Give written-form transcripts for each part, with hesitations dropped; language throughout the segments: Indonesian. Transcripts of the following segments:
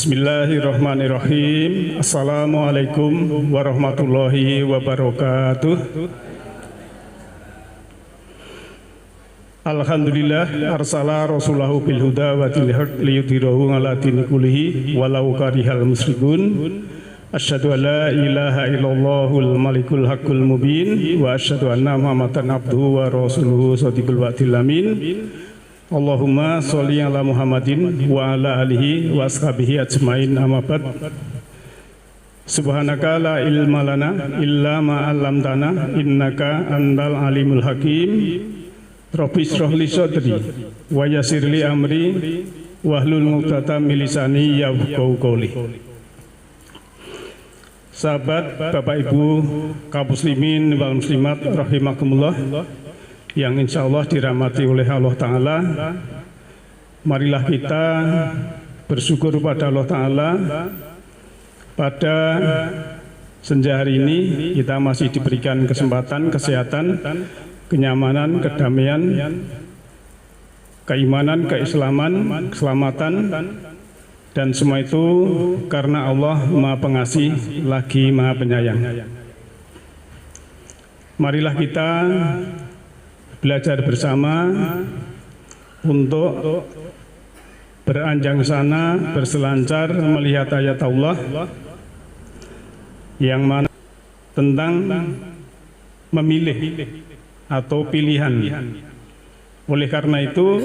Bismillahirrahmanirrahim. Assalamualaikum warahmatullahi wabarakatuh. Alhamdulillah arsala rasulahu bil huda wa dinil haq liyudhhirahu 'ala dini kullihi walau karihal musyrikun. Asyhadu an la ilaha illallahul malikul haqqul mubin wa asyhadu anna Muhammadan abduhu wa rasuluhu shadiqul wa'dil amin. Allahumma sholli ala Muhammadin wa ala alihi wa ashabihi ajmain, amma ba'd. Subhanaka la ilma lana illa ma 'allamtana innaka antal alimul hakim. Rabbi shrah li sadri wa yassir li amri wahlul 'uqdatam min lisani yafqahu qawli. Sahabat, Bapak Ibu, kaum muslimin wal muslimat rahimakumullah, yang insya Allah dirahmati oleh Allah Ta'ala, marilah kita bersyukur pada Allah Ta'ala. Pada senja hari ini kita masih diberikan kesempatan, kesehatan, kenyamanan, kedamaian, keimanan, keislaman, keselamatan, dan semua itu karena Allah Maha Pengasih lagi Maha Penyayang. Marilah kita belajar bersama untuk beranjang sana, berselancar melihat ayat Allah yang mana tentang memilih atau pilihan. Oleh karena itu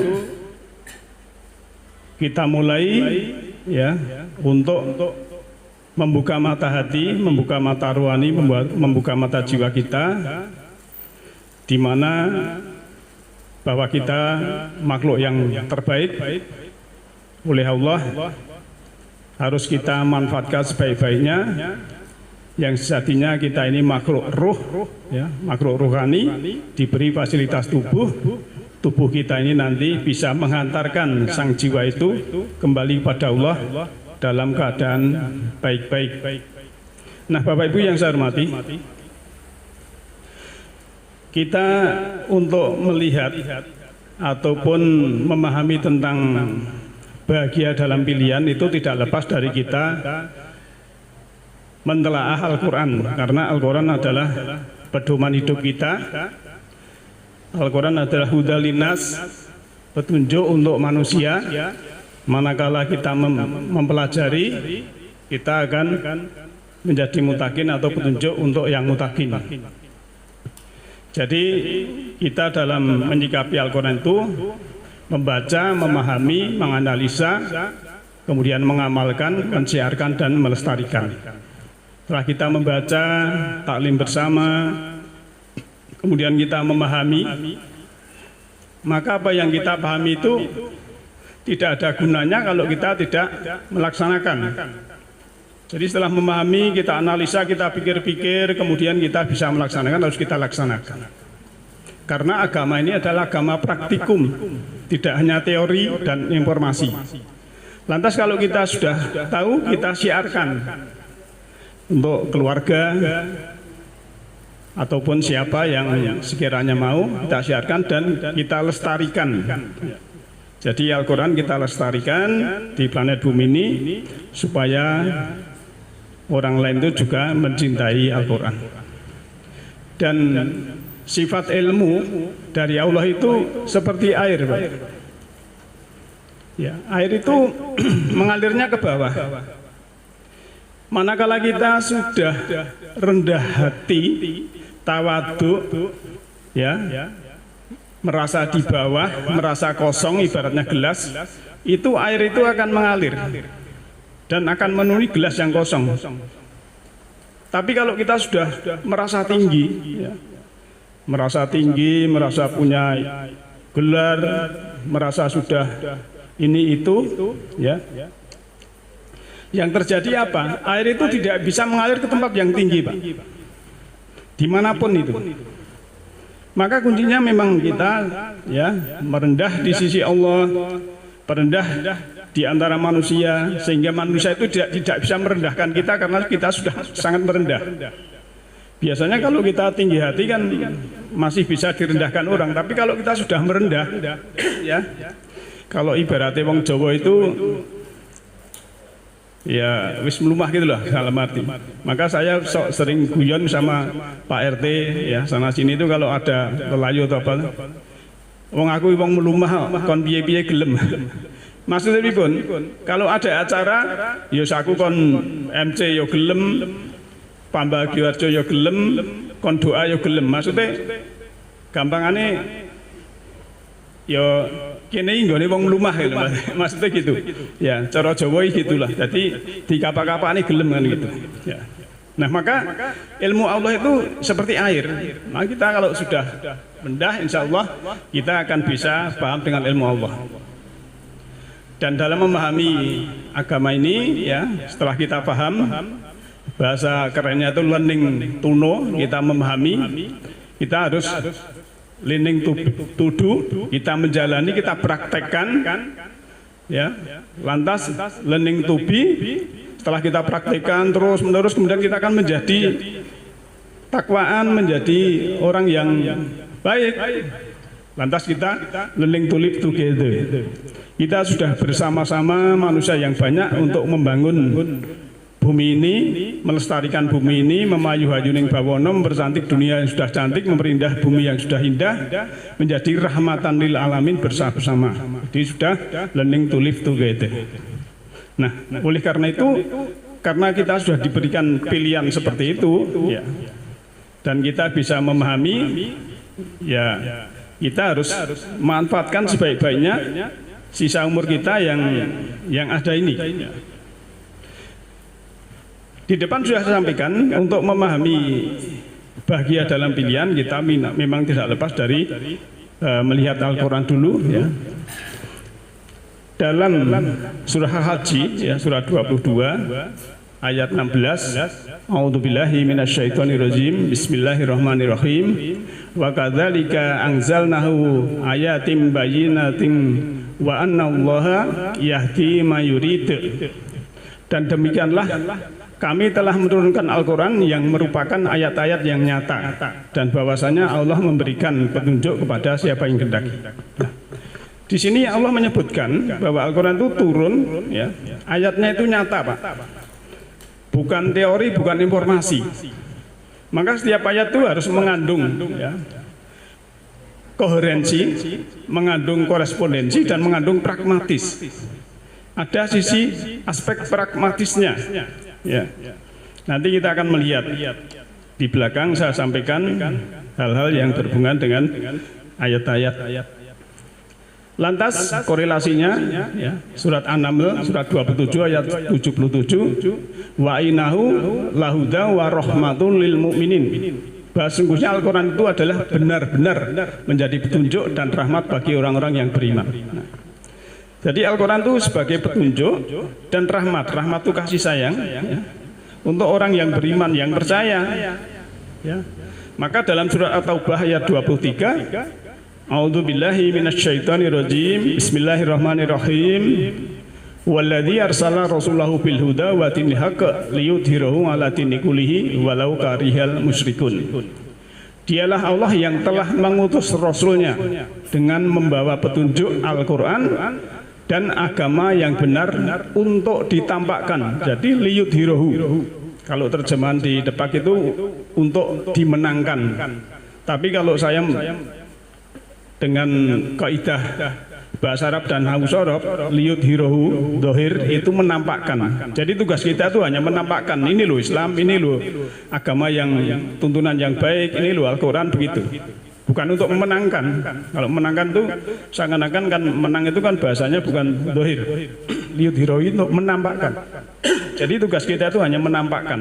kita mulai ya untuk membuka mata hati, membuka mata rohani, membuka mata jiwa kita, di mana bahwa kita makhluk yang terbaik oleh Allah, harus kita manfaatkan sebaik-baiknya. Yang sejatinya kita ini makhluk ruh, ya, makhluk rohani, diberi fasilitas tubuh kita ini nanti bisa menghantarkan sang jiwa itu kembali kepada Allah dalam keadaan baik-baik. Nah, Bapak Ibu yang saya hormati, kita untuk melihat ataupun memahami tentang bahagia dalam pilihan itu tidak lepas dari kita mentelaah Al-Quran, karena Al-Quran adalah pedoman hidup kita. Al-Quran adalah huda linnas, petunjuk untuk manusia. Manakala kita mempelajari, kita akan menjadi mutakin atau petunjuk untuk yang mutakin. Jadi kita dalam menyikapi Al-Quran itu membaca, memahami, menganalisa, kemudian mengamalkan, mensiarkan, dan melestarikan. Setelah kita membaca, taklim bersama, kemudian kita memahami, maka apa yang kita pahami itu tidak ada gunanya kalau kita tidak melaksanakan. Jadi setelah memahami, kita analisa, kita pikir-pikir, kemudian kita bisa melaksanakan, harus kita laksanakan. Karena agama ini adalah agama praktikum, tidak hanya teori dan informasi. Lantas kalau kita sudah tahu, kita siarkan untuk keluarga ataupun siapa yang sekiranya mau, kita siarkan dan kita lestarikan. Jadi Al-Quran kita lestarikan di planet bumi ini supaya orang lain itu juga mencintai Al-Quran. Dan sifat ilmu dari Allah itu seperti air, Pak. Ya, air itu mengalirnya ke bawah. Manakala kita sudah rendah hati, tawadhu, ya, merasa di bawah, merasa kosong, ibaratnya gelas, itu air itu akan mengalir dan akan memenuhi gelas yang kosong. Tapi kalau kita sudah merasa tinggi, ya, merasa punya gelar, merasa sudah ini itu, ya, yang terjadi apa? Air itu tidak bisa mengalir ke tempat yang tinggi, Pak, dimanapun itu. Maka kuncinya memang kita, ya, merendah di sisi Allah, merendah di antara manusia, sehingga manusia itu tidak bisa merendahkan kita karena kita sudah sangat merendah. Biasanya kalau kita tinggi hati kan masih bisa direndahkan orang, tapi kalau kita sudah merendah, ya, kalau ibaratnya wong Jawa itu ya wis melumah gitu lah dalam arti. Maka saya sering guyon sama Pak RT ya sana sini itu kalau ada lelayu atau apa, wong aku wong melumah kon piye-piye gelem. Maksudnya pun kalau ada acara ya aku kon MC yo gelem, Pambagiwarjo yo gelem, kon doa yo gelem. Maksudnya gampangane yo kene nggone wong mlumah gitu, maksudnya gitu. Ya, cara Jawa gitulah. Jadi di kapak-kapakane gelem kan gitu. Ya. Nah, maka ilmu Allah itu seperti air. Nah, kita kalau sudah mendah insya Allah kita akan bisa paham dengan ilmu Allah. Dan dalam memahami agama ini ya, setelah kita paham, bahasa kerennya itu learning to know, kita memahami, kita harus learning to do, kita menjalani, kita praktekkan, ya. Lantas learning to be, setelah kita praktekkan terus menerus, kemudian kita akan menjadi takwaan, menjadi orang yang baik. Lantas kita learning to live together. Kita sudah bersama-sama manusia yang banyak untuk membangun bumi ini, melestarikan bumi ini, memayu-hayuning bawono, mempercantik dunia yang sudah cantik, memperindah bumi yang sudah indah, menjadi rahmatan lil alamin bersama-sama. Jadi sudah learning to live together. Nah, oleh karena itu, karena kita sudah diberikan pilihan seperti itu, ya, dan kita bisa memahami, ya, kita harus manfaatkan sebaik-baiknya sisa umur kita yang ada ini. Di depan sudah saya sampaikan, untuk memahami bahagia dalam pilihan kita memang tidak lepas dari melihat Al-Quran dulu ya. Dalam surah Al-Haji ya, surah 22 ayat 16, A'udzubillahi minasyaitonirrajim, Bismillahirrahmanirrahim, wa kadzalika anzalnahu ayatim bayyinatin wa annallaha yahdi may yurid. Dan demikianlah kami telah menurunkan Al-Quran yang merupakan ayat-ayat yang nyata, dan bahwasanya Allah memberikan petunjuk kepada siapa yang kehendaki. Nah, di sini Allah menyebutkan bahwa Al-Quran itu turun, ya, ayatnya itu nyata, Pak. Bukan teori, bukan informasi. Maka setiap ayat itu harus mengandung, ya, koherensi, mengandung korespondensi, dan mengandung pragmatis. Ada sisi aspek pragmatisnya. Ya. Nanti kita akan melihat di belakang saya sampaikan hal-hal yang berhubungan dengan ayat-ayat. Lantas korelasinya ya, surat An-Naml surat 27 ayat 77, wa inahu lahuda wa rahmatun lil mu'minin. Bahwa sungguhnya Al-Quran itu adalah benar-benar menjadi petunjuk dan rahmat bagi orang-orang yang beriman. Nah, jadi Al-Quran itu sebagai petunjuk dan rahmat. Rahmat itu kasih sayang ya, untuk orang yang beriman, yang percaya ya. Maka dalam surat At-Taubah ayat 23, A'udzubillahi minasyaitonirrajim, Bismillahirrahmanirrahim, walladzi arsala rasulahu bil huda wa dinil haqq liyudhhirahu 'ala dini kullihi walau karihal musyrikun. Dialah Allah yang telah mengutus Rasulnya dengan membawa petunjuk Al-Quran dan agama yang benar untuk ditampakkan. Jadi liyudhhirahu, kalau terjemahan di Depak itu untuk dimenangkan. Tapi kalau saya dengan kaidah bahasa Arab dan Haus Arab, liyudhhirahu, dohir itu menampakkan. Jadi tugas kita itu hanya menampakkan, ini loh Islam, ini loh agama yang tuntunan yang baik, ini loh Al-Quran, begitu. Bukan untuk memenangkan. Kalau menangkan itu seakan-akan kan menang itu kan bahasanya bukan dohir. Liyudhhirahu itu untuk menampakkan. Jadi tugas kita itu hanya menampakkan.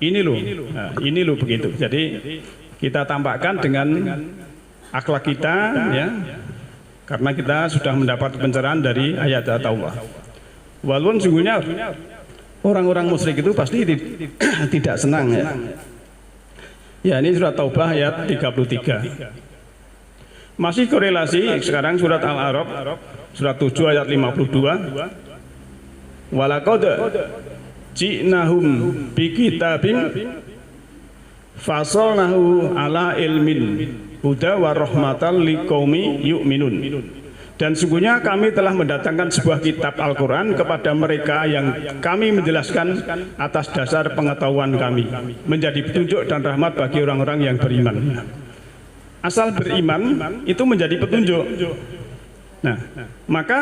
Ini loh, nah, ini loh begitu. Jadi kita tampakkan dengan akhlak kita ya. Karena kita sudah mendapat pencerahan dari ayat Allah. Walaupun sungguhnya orang-orang musyrik itu pasti tidak senang ya. Ya, ini surat Taubah ayat 33. Masih korelasi sekarang surat Al-A'raf surat 7 ayat 52. Walaqad ji'nahum bikitabim fasalnahu ala ilmin huda wa rahmatan liqaumi yu'minun. Dan sungguhnya kami telah mendatangkan sebuah kitab Al-Quran kepada mereka yang kami menjelaskan atas dasar pengetahuan kami, menjadi petunjuk dan rahmat bagi orang-orang yang beriman. Asal beriman itu menjadi petunjuk. Nah, maka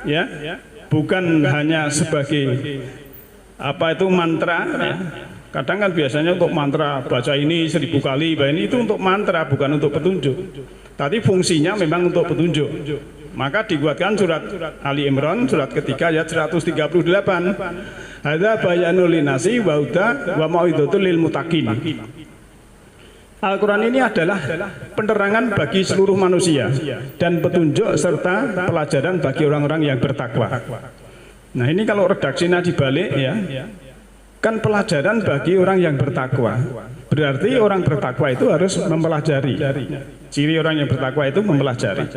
ya bukan hanya sebagai apa itu mantra ya. Kadang kan biasanya untuk mantra baca ini 1000 kali, ini itu untuk mantra bukan untuk petunjuk. Tapi fungsinya memang untuk petunjuk. Maka dibuatkan surat Ali Imran surat ketiga ayat 138. Hadza bayanul linasi wa huda wa mau'izatul lil muttaqin. Al-Quran ini adalah penerangan bagi seluruh manusia dan petunjuk serta pelajaran bagi orang-orang yang bertakwa. Nah, ini kalau redaksinya dibalik ya, kan pelajaran bagi orang yang bertakwa. Berarti orang bertakwa itu harus mempelajari. Ciri orang yang bertakwa itu mempelajari.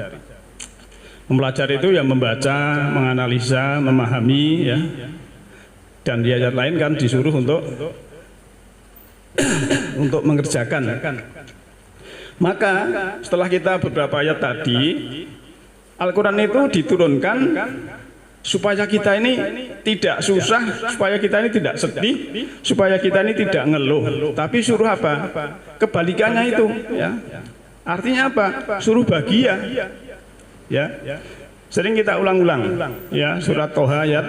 Mempelajari itu yang membaca, menganalisa, memahami ya. Dan di ayat lain kan disuruh untuk mengerjakan. Maka setelah kita beberapa ayat tadi, Al-Quran itu diturunkan supaya kita ini tidak susah, supaya kita ini tidak sedih, supaya kita ini tidak ngeluh. Tapi suruh apa? Kebalikannya itu ya. Artinya apa? Suruh bahagia. Ya. Sering kita ulang-ulang ya, surat Toha ayat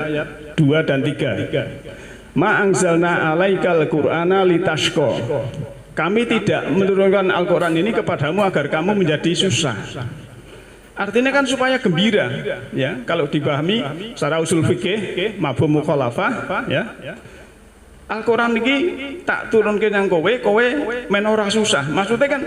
2 dan 3. Ma anzalna alaikal qur'ana litashqa. Kami tidak menurunkan Al-Quran ini kepadamu agar kamu menjadi susah. Artinya kan supaya gembira ya. Kalau dipahami secara usul fikih mafhum mukhalafah ya. Al-Quran ini tak turunke nang kowe men ora susah. Maksudnya kan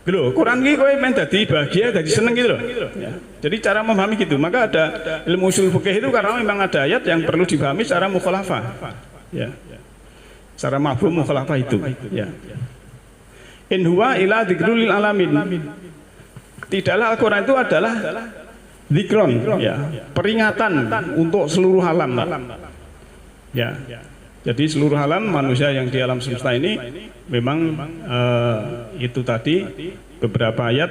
lho, Quran ini kowe men dadi bahagia, dadi seneng gitu loh. Ya. Jadi cara memahami gitu. Maka ada ilmu usul fikih itu karena memang ada ayat yang perlu dipahami secara mukhalafah. Ya. Secara mafhum mukhalafah itu. Ya. In huwa ila dzikrul lil alamin. Tidaklah Al-Quran itu adalah dzikron, ya, peringatan untuk seluruh alam. Ya. Jadi seluruh alam manusia yang di alam semesta ini memang itu tadi beberapa ayat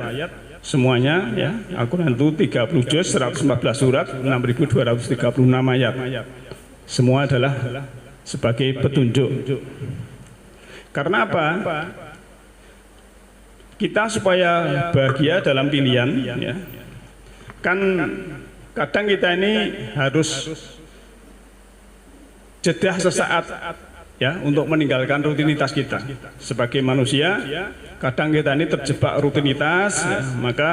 semuanya ya. Al-Quran itu 30 juz, 114 surat, 6236 ayat. Semua adalah sebagai petunjuk. Karena apa? Kita supaya bahagia dalam pilihan ya. Kan kadang kita ini harus jeda sesaat ya untuk meninggalkan rutinitas kita sebagai manusia. Kadang kita ini terjebak rutinitas ya, maka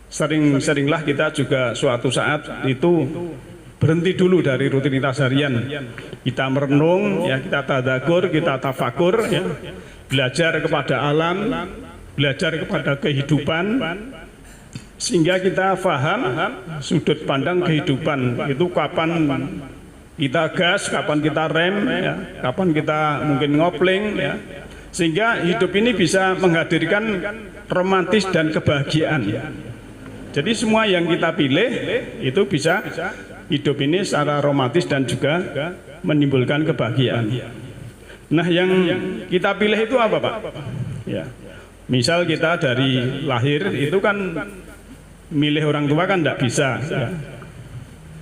sering-seringlah kita juga suatu saat itu berhenti dulu dari rutinitas harian. Kita merenung ya, kita tadakur, kita tafakur ya, belajar kepada alam, belajar kepada kehidupan, sehingga kita paham sudut pandang kehidupan itu kapan kita gas, kapan kita rem, ya, kapan kita mungkin ngopling, ya, sehingga hidup ini bisa menghadirkan romantis dan kebahagiaan. Jadi semua yang kita pilih itu bisa hidup ini secara romantis dan juga menimbulkan kebahagiaan. Nah, yang kita pilih itu apa, Pak? Ya, misal kita dari lahir itu kan milih orang tua kan tidak bisa. Ya.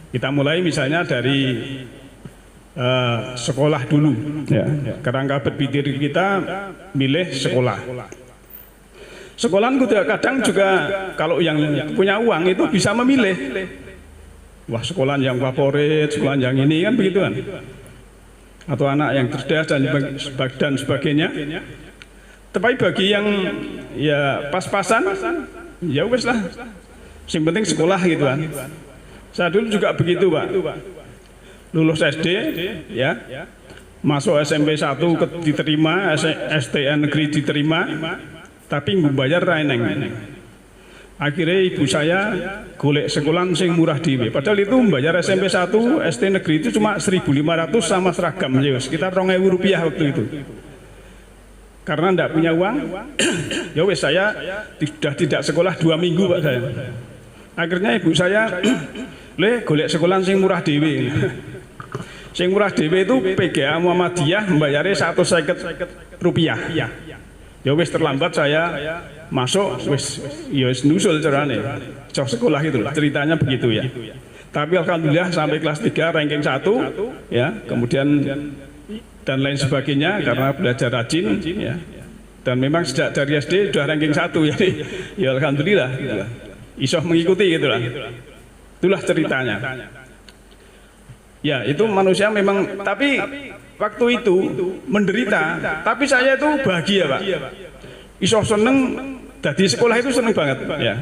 Kita mulai misalnya dari sekolah dulu. Ya. Kerangka berpikir kita milih sekolah. Sekolah kadang juga kalau yang punya uang itu bisa memilih. Wah, sekolah yang favorit, sekolah yang ini kan begitu kan. Atau anak yang cerdas dan sebagainya. Tapi bagi yang ya pas-pasan, ya wes lah. Yang penting sekolah gitu kan. Saya dulu juga begitu, Pak. Lulus SD, ya, masuk SMP 1 diterima, STN negeri diterima, tapi membayar raineng. Akhirnya ibu saya golek sekolah sing murah dhewe. Padahal itu membayar SMP 1 SD negeri itu cuma 1.500 sama seragam, ya, sekitar 2.000 rupiah waktu itu. Karena tidak punya uang, ya wes saya sudah tidak sekolah 2 minggu, Pak saya. Akhirnya ibu saya golek sekolah sing murah dhewe. Sing murah dhewe itu PGA Muhammadiyah membayarnya 150 rupiah. Ya wis terlambat saya masuk wis ya wis nusul carane. Cok sekolah itu ceritanya begitu ya. Tapi alhamdulillah sampai kelas 3 ranking 1 ya, kemudian dan lain sebagainya karena belajar rajin ya. Dan memang sejak dari SD sudah ranking 1 jadi ya alhamdulillah gitu lah. Iso mengikuti gitu lah. Itulah ceritanya. Ya, itu manusia memang tapi waktu itu menderita, tapi saya itu bahagia, Pak. Iso seneng, di sekolah itu seneng banget. Ya.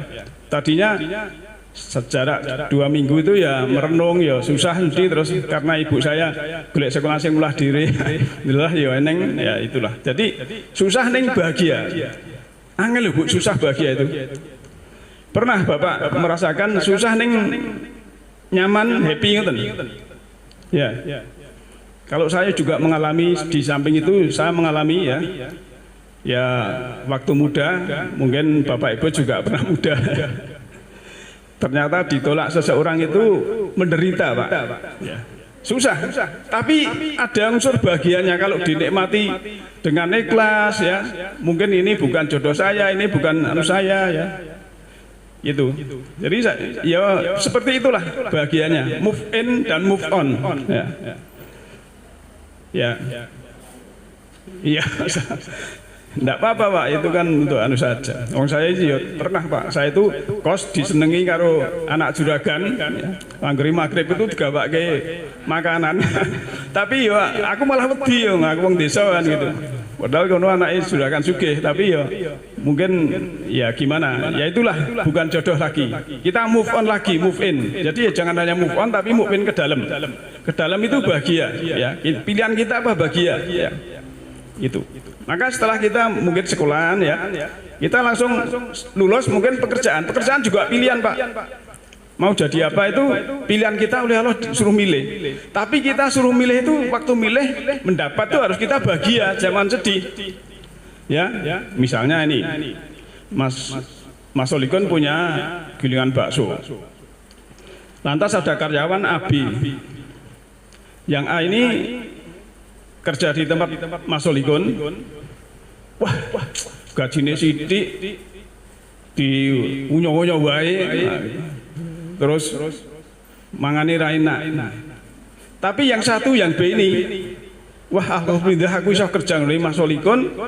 Tadinya sejarah 2 minggu itu ya merenung, ya susah nanti terus karena ibu saya golek sekolah sing mulah diri, itulah ya eneng, ya itulah. Jadi susah neng bahagia. Angel Bu, susah bahagia itu. Pernah Bapak merasakan susah neng nyaman, happy ngoten? Ya. Kalau saya juga mengalami di samping itu saya mengalami ya waktu muda, mungkin Bapak Ibu juga pernah muda. Ternyata ditolak seseorang itu menderita, Pak. Ya. Susah. Tapi ada unsur bahagianya kalau dinikmati dengan ikhlas ya. Mungkin ini bukan jodoh saya, ini bukan anu saya ya. Itu. Jadi ya seperti itulah bahagianya. Move in dan move on. Ya. Ya. Iya. Enggak apa-apa Pak, itu kan untuk anu saja. Wong saya sih pernah Pak, saya itu kos disenengi karo anak juragan, anggere magrib itu digawake makanan. Tapi ya aku malah wedi yo, aku wong desa kan gitu. Padahal kono anake juragan sugih, tapi ya mungkin ya gimana? Ya itulah bukan jodoh lagi. Kita move on lagi, move in. Jadi ya jangan hanya move on tapi move in ke dalam. Ke dalam itu bahagia ya. Pilihan kita apa bahagia ya. Itu. Maka setelah kita mungkin sekolahan ya, kita langsung lulus mungkin pekerjaan. Pekerjaan juga pilihan Pak. Mau jadi apa itu pilihan kita oleh Allah suruh milih. Tapi kita suruh milih itu waktu milih mendapat itu harus kita bahagia, jangan sedih. Ya, misalnya ini Mas Solikon punya gilingan bakso. Lantas ada karyawan Abi. Yang A ini kerja di tempat Mas Solikon. Wah, gajinya sidik di unyo-unyo wae, terus mangane ra enak. Tapi yang satu yang B ini, wah alhamdulillah aku iso kerja ngene Mas Solikon,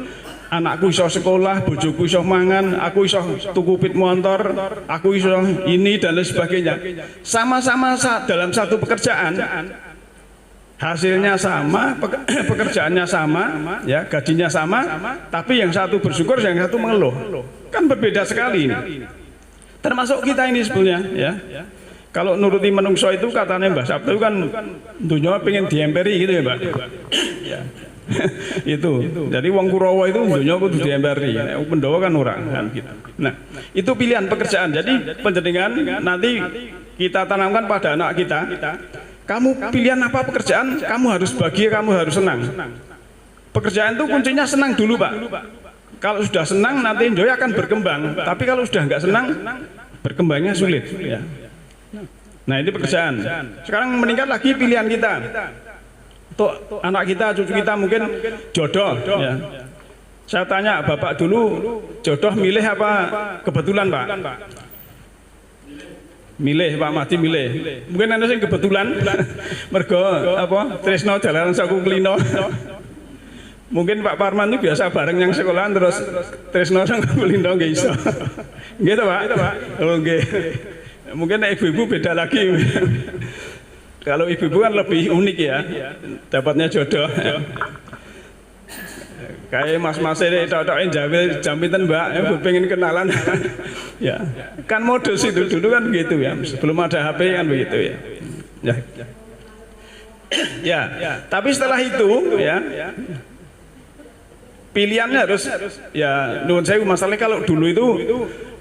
anakku iso sekolah, bojoku iso mangan, aku iso tuku pit motor, aku iso ini dan lain sebagainya. Sama-sama dalam satu pekerjaan. Hasilnya sama, pekerjaannya sama, ya gajinya sama, tapi yang satu bersyukur, yang satu mengeluh. Kan berbeda sekali ini. Termasuk kita ini sebenarnya, ya. Kalau nuruti menungso itu katanya Mbah Sabtu kan dunia pengen diemperi gitu ya, Mbak. Ya. Itu. Jadi wong Kurawa itu dunia kudu diemperi. Pendowo kan orang kan gitu. Nah, itu pilihan pekerjaan. Jadi penjenengan nanti kita tanamkan pada anak kita. Kamu pilihan apa pekerjaan, kamu harus bahagia, kamu harus senang. Pekerjaan itu kuncinya senang dulu Pak. Kalau sudah senang nanti enjoy akan berkembang. Tapi kalau sudah nggak senang, berkembangnya sulit. Ya. Nah ini pekerjaan. Sekarang meningkat lagi pilihan kita. Untuk anak kita, cucu kita mungkin jodoh. Ya. Saya tanya Bapak dulu, jodoh milih apa kebetulan Pak? Milih Pak Mahdi milih. Mungkin ana sing kebetulan mergo apa tresno jalanan saku klino. Mungkin Pak Parman itu biasa bareng yang sekolahan terus tresno saku klino nggih iso. Nggih to Pak? Oh nggih. Mungkin ibu-ibu beda lagi. Kalau ibu-ibu kan lebih unik ya. Dapatnya jodoh. Kayak mas-mas ini tok-tokin jam pinten Mbak, pengen kenalan. Ya, kan modus itu dulu kan begitu ya. Sebelum ada HP kan begitu ya. Ya, tapi setelah itu ya pilihannya harus ya nuwun sewu masalahnya kalau dulu itu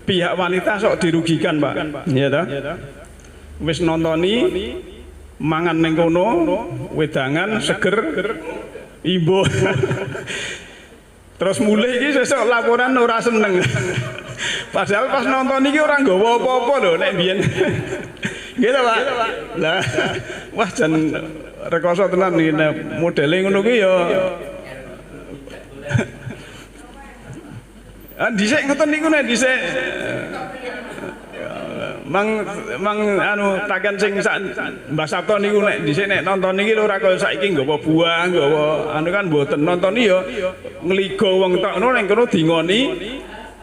pihak wanita sok dirugikan Pak. Ya toh? Wis nontoni mangan ning kono, wedangan seger ibu. Terus mulai ini sesuk laporan ora seneng. Padahal pas nonton ini orang nggawa apa-apa lho nek biyen. Gitu Pak. Lah wah jan rekoso tenan iki modele ngono ki ya. Dhisik ngoten niku nek dhisik mang anu takan sing Mbah Sabto niku nek dhisik nek nonton niki lho ora kaya saiki nggawa buah, nggawa anu kan mboten nonton ya ngligo wong tok ngono ning kono dingoni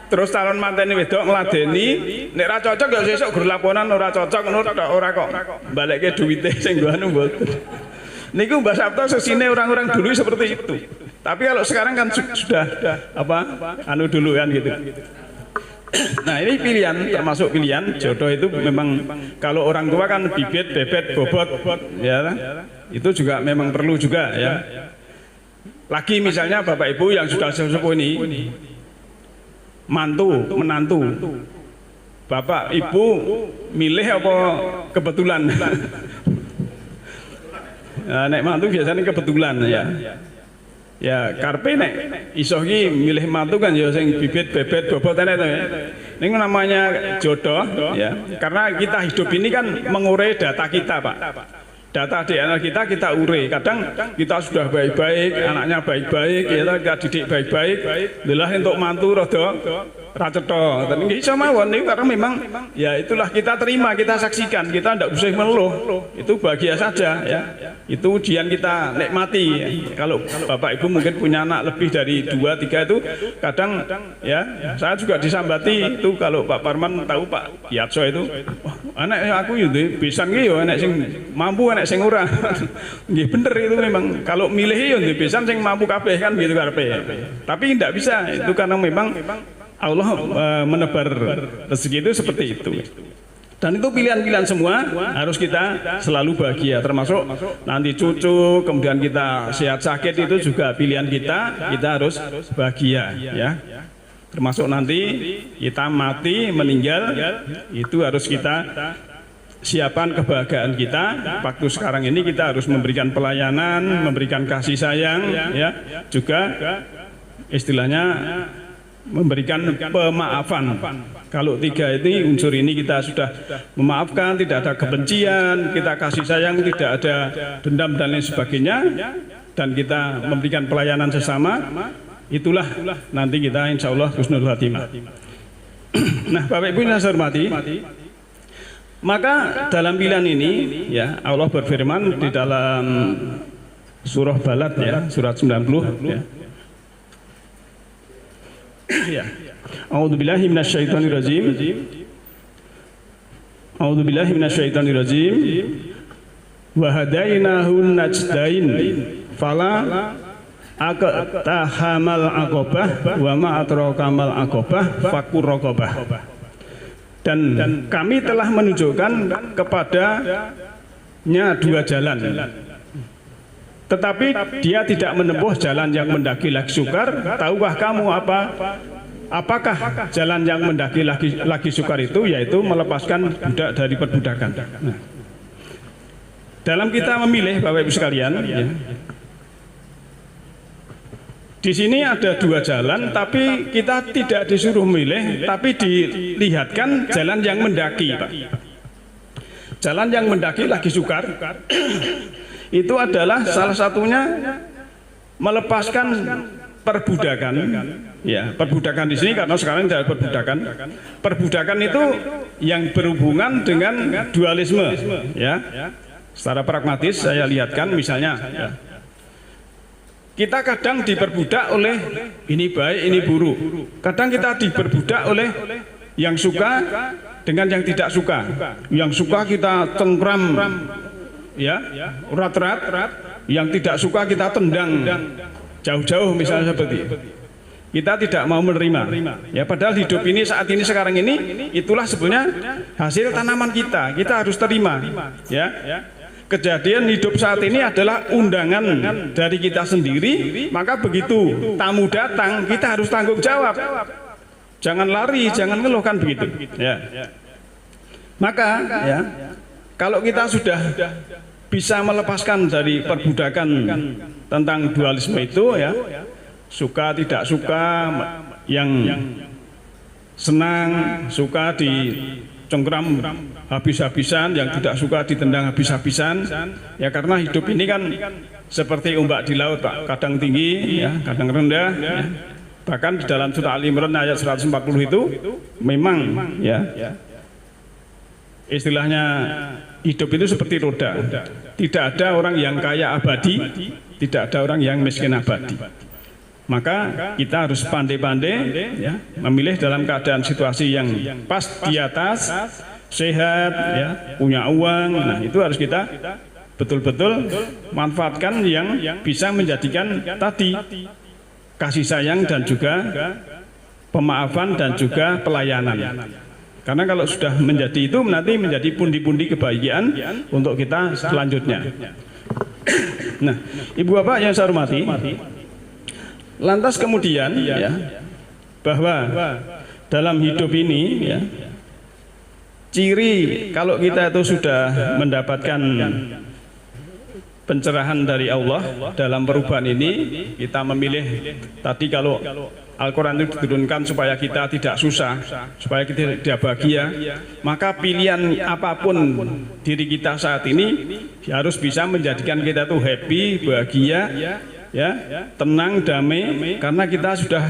terus calon mantene wedok ngladeni nek ora cocok ya sesuk gur laporan ora cocok ngono tok ora kok balekke duwite sing nggo anu mboten. Niku Mbah Sabto sesine orang-orang dulu seperti itu. Tapi kalau sekarang kan sudah apa anu dulu kan gitu. Nah ini pilihan, termasuk pilihan jodoh itu memang kalau orang tua kan bibit, bebet, bobot, ya itu juga memang perlu juga ya. Lagi misalnya bapak ibu yang sudah sesepuh ini, menantu, bapak ibu milih apa kebetulan? Nek mantu biasanya kebetulan ya. Ya karpe nek iso ki milih mantu kan ya sing bibit bebet bobot ana to ya. Ini namanya jodoh ya. Karena kita hidup ini kan mengurai data kita, Pak. Data DNA kita urai. Kadang kita sudah baik-baik, anaknya baik-baik, kita didik baik-baik. Lelah untuk mantu rada ra cetha. Ten iki iso mawon niku karena memang ya itulah kita terima, kita saksikan, kita ndak usah mengeluh. Itu bahagia saja ya. Itu ujian kita nikmati. Ya. Kalau Bapak Ibu mungkin punya anak lebih dari 2, 3 itu kadang ya saya juga disambati itu kalau Pak Parman tahu Pak Yatso itu wah, anak aku yo besan ki yo anak sing mampu anak sing ora. Nggih bener itu memang kalau milih yo besan sing mampu kabeh kan gitu karepe. Tapi ndak bisa itu karena memang Allah menebar rezeki itu seperti itu. Dan itu pilihan-pilihan semua harus kita selalu bahagia, termasuk nanti cucu, kemudian kita sehat sakit itu juga pilihan kita harus bahagia ya. Termasuk nanti kita mati, meninggal itu harus kita siapkan kebahagiaan kita. Waktu sekarang ini kita harus memberikan pelayanan, memberikan kasih sayang ya, juga istilahnya memberikan pemaafan. Kalau 3 ini unsur ini kita sudah memaafkan, tidak ada kebencian, kita kasih sayang, tidak ada dendam dan lain sebagainya, dan kita memberikan pelayanan sesama, itulah nanti kita insya Allah husnul khatimah. Nah Bapak Ibu yang saya hormati, maka dalam pilihan ini ya Allah berfirman di dalam surah Balad ya, surat 90 ya. Ya. A'udzubillahi minasyaitonirrajim. A'udzubillahi minasyaitonirrajim. Wa hadainahun najdain fala aqtahamal aqabah wa ma atrakamal aqabah fakur raqabah. Dan kami telah menunjukkan kepadanya 2 jalan. Tetapi dia tidak menempuh jalan yang mendaki lagi sukar. Tahukah kamu apakah jalan yang mendaki lagi sukar itu? Yaitu melepaskan budak dari perbudakan. Nah, dalam kita memilih Bapak Ibu sekalian ya, di sini ada 2 jalan, tapi kita tidak disuruh memilih, tapi dilihatkan jalan yang mendaki, Pak. Jalan yang mendaki lagi sukar itu adalah salah satunya melepaskan perbudakan. Ya, perbudakan di sini karena sekarang tidak perbudakan. Perbudakan itu yang berhubungan dengan dualisme, ya. Secara pragmatis saya lihatkan misalnya, ya. Kita kadang diperbudak oleh ini baik, ini buruk. Kadang kita diperbudak oleh yang suka dengan yang tidak suka. Yang suka kita cengkram ya, rat-rat, yang tidak suka kita tendang jauh-jauh misalnya seperti itu. Kita tidak mau menerima ya, padahal hidup ini saat ini sekarang ini itulah sebenarnya hasil tanaman kita harus terima ya. Kejadian hidup saat ini adalah undangan dari kita sendiri, maka begitu tamu datang kita harus tanggung jawab, jangan lari, jangan ngeluh kan begitu ya. Maka ya, kalau kita sudah bisa melepaskan dari perbudakan tentang dualisme itu ya, suka tidak suka, yang senang suka dicengkram habis-habisan, yang tidak suka ditendang habis-habisan ya, karena hidup ini kan seperti ombak di laut, Pak, kadang tinggi ya, kadang rendah ya. Bahkan di dalam surah Ali Imran ayat 140 itu memang ya istilahnya hidup itu seperti roda. Tidak ada orang yang kaya abadi, tidak ada orang yang miskin abadi. Maka kita harus pandai-pandai ya, memilih dalam keadaan situasi yang pas di atas, sehat, ya, punya uang. Nah, itu harus kita betul-betul manfaatkan yang bisa menjadikan tadi kasih sayang dan juga pemaafan dan juga pelayanan. Karena kalau sudah menjadi itu nanti menjadi pundi-pundi kebahagiaan untuk kita selanjutnya. Nah, Ibu Bapak yang saya hormati, lantas kemudian ya, bahwa dalam hidup ini ya, ciri kalau kita itu sudah mendapatkan pencerahan dari Allah dalam perubahan ini, kita memilih tadi kalau Al-Quran itu diturunkan supaya kita tidak susah, supaya kita tidak bahagia, maka pilihan apapun diri kita saat ini harus bisa menjadikan kita tuh happy, bahagia, ya, tenang, damai, karena kita sudah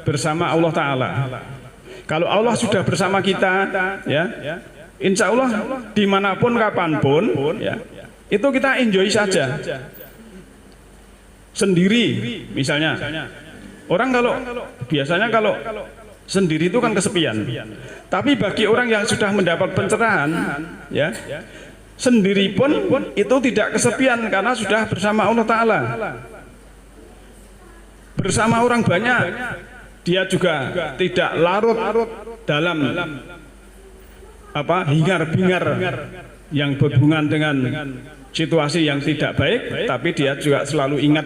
bersama Allah Ta'ala. Kalau Allah sudah bersama kita, ya, insya Allah dimanapun kapanpun, ya, itu kita enjoy saja. Sendiri misalnya. Orang kalau biasanya kalau sendiri itu kan kesepian. Tapi bagi orang yang sudah mendapat pencerahan, ya, sendiri pun itu tidak kesepian karena sudah bersama Allah Ta'ala. Bersama orang banyak, dia juga tidak larut dalam hingar-bingar yang berhubungan dengan situasi yang tidak baik, tapi dia juga selalu ingat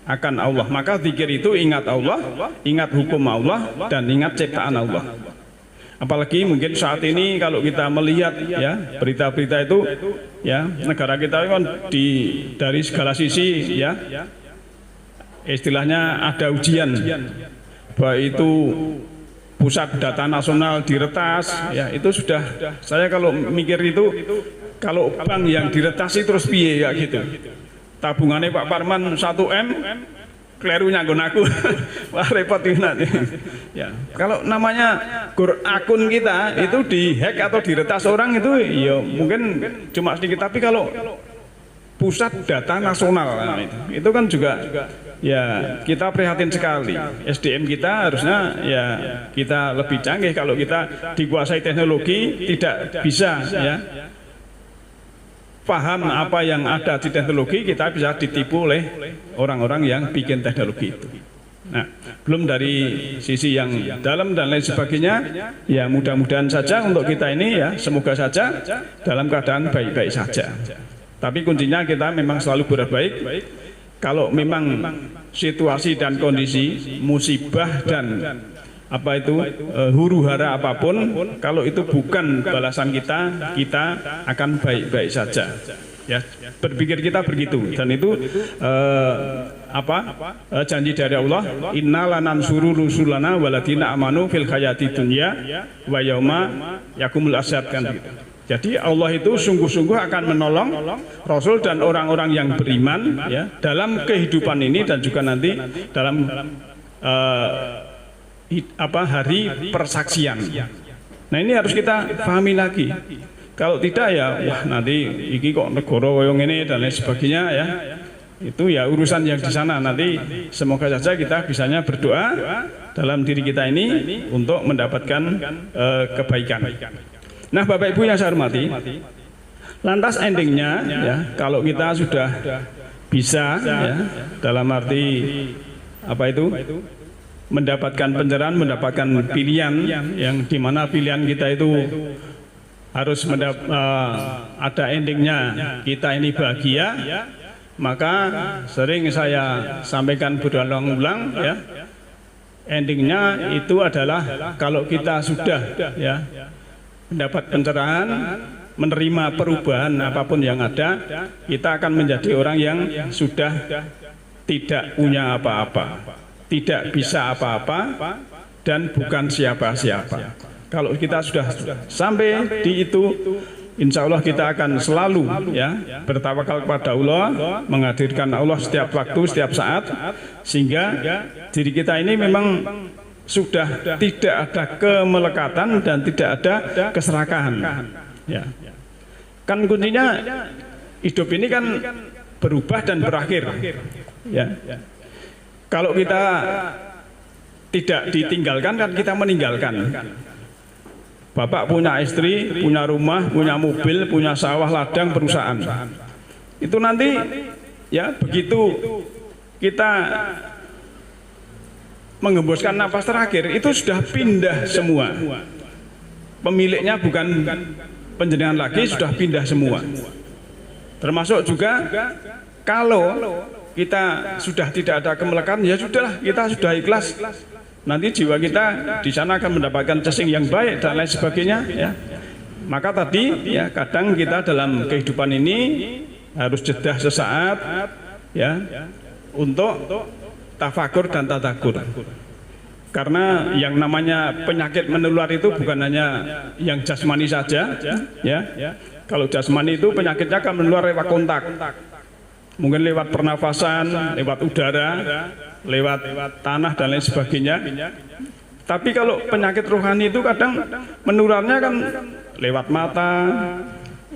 akan Allah. Maka zikir itu ingat Allah, ingat hukum Allah, dan ingat ciptaan Allah. Apalagi mungkin saat ini kalau kita melihat ya berita-berita itu, ya, negara kita kan dari segala sisi, ya, istilahnya ada ujian, baik itu pusat data nasional diretas, ya, itu sudah, saya kalau mikir itu, kalau bank yang diretas itu terus piye ya gitu. Tabungannya Pak Parman 1M, kleru nyanggon aku, wah repot ini nanti. Ya, kalau namanya akun kita itu dihack atau diretas orang itu, ya mungkin cuma sedikit. Tapi kalau pusat data nasional, nah, itu kan juga, ya, kita prihatin sekali. SDM kita harusnya ya kita lebih canggih. Kalau kita dikuasai teknologi tidak bisa, ya, paham apa yang ada di teknologi, kita bisa ditipu oleh orang-orang yang bikin teknologi itu. Nah, belum dari sisi yang dalam dan lain sebagainya, ya mudah-mudahan saja untuk kita ini, ya, semoga saja dalam keadaan baik-baik saja. Tapi kuncinya kita memang selalu berbaik. Kalau memang situasi dan kondisi musibah dan huru hara apapun, kalau itu bukan balasan kita, kita akan baik-baik saja. Ya, berpikir kita begitu, dan itu janji dari Allah, inna lanansuru rusulana waladina amanu fil hayati dunya wa yauma yakumul asyhad, kan gitu. Jadi Allah itu sungguh-sungguh akan menolong Rasul dan orang-orang yang beriman, ya, dalam kehidupan ini dan juga nanti dalam hari persaksian. Nah, ini harus kita pahami lagi. Kalau tidak, ya wah nanti iki kok negara koyo ngene dan lain sebagainya, ya. Itu ya urusan yang di sana. Nanti semoga saja kita bisanya berdoa dalam diri kita ini untuk mendapatkan kebaikan. Nah, Bapak Ibu yang saya hormati, lantas endingnya, ya, kalau kita sudah bisa, ya, dalam arti mendapatkan pencerahan, mendapatkan pilihan yang dimana pilihan kita itu harus ada endingnya kita ini bahagia, maka sering saya sampaikan berulang-ulang, ya, endingnya itu adalah kalau kita sudah, ya, mendapat pencerahan, menerima perubahan apapun yang ada, kita akan menjadi orang yang sudah tidak punya apa-apa, tidak bisa apa-apa, dan bukan siapa-siapa. Kalau kita sudah sampai di itu, insya Allah kita akan selalu ya bertawakal kepada Allah, menghadirkan Allah setiap waktu, setiap saat, sehingga diri kita ini memang sudah tidak ada kemelekatan dan tidak ada keserakahan. Ya. Kan kuncinya hidup ini kan berubah dan berakhir. Ya. Kalau kita tidak ditinggalkan kan kita meninggalkan. Bapak punya istri, punya rumah, punya mobil, punya sawah, ladang, perusahaan. Itu nanti ya begitu kita mengembuskan nafas terakhir itu sudah pindah semua. Pemiliknya bukan panjenengan lagi, sudah pindah semua. Termasuk juga kalau kita sudah tidak ada kemelekatan, ya sudahlah, kita sudah ikhlas. Nanti jiwa kita di sana akan mendapatkan cacing yang baik dan lain sebagainya. Ya. Maka tadi ya kadang kita dalam kehidupan ini harus jeda sesaat ya untuk tafakur dan tadakur. Karena yang namanya penyakit menular itu bukan hanya yang jasmani saja, ya. Kalau jasmani itu penyakitnya akan menular lewat kontak, mungkin lewat pernafasan, lewat udara, lewat tanah dan lain sebagainya. Tapi kalau penyakit rohani itu kadang menularnya kan lewat mata,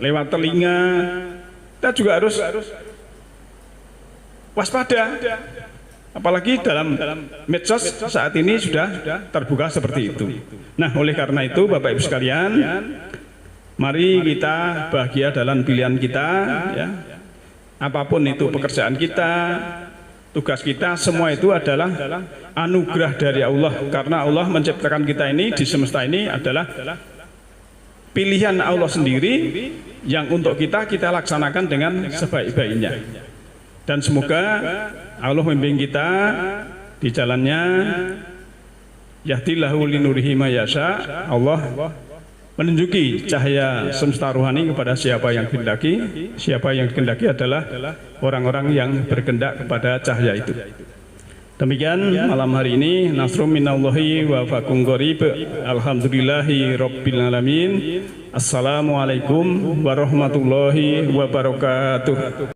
lewat telinga. Kita juga harus waspada. Apalagi dalam medsos saat ini sudah terbuka seperti itu. Nah, oleh karena itu Bapak Ibu sekalian, mari kita bahagia dalam pilihan kita ya. Apapun itu pekerjaan kita, tugas kita, semua itu adalah anugerah dari Allah. Karena Allah menciptakan kita ini di semesta ini adalah pilihan Allah sendiri yang untuk kita laksanakan dengan sebaik-baiknya. Dan semoga Allah membimbing kita di jalannya, yahdillahu linurihi ma yasha. Allah menunjuki cahaya semesta rohani kepada siapa yang dikehendaki. Siapa yang dikehendaki adalah orang-orang yang berkehendak kepada cahaya itu. Demikian malam hari ini, nasrum minallahi wa fakum gharib. Alhamdulillahi rabbil alamin. Assalamualaikum warahmatullahi wabarakatuh.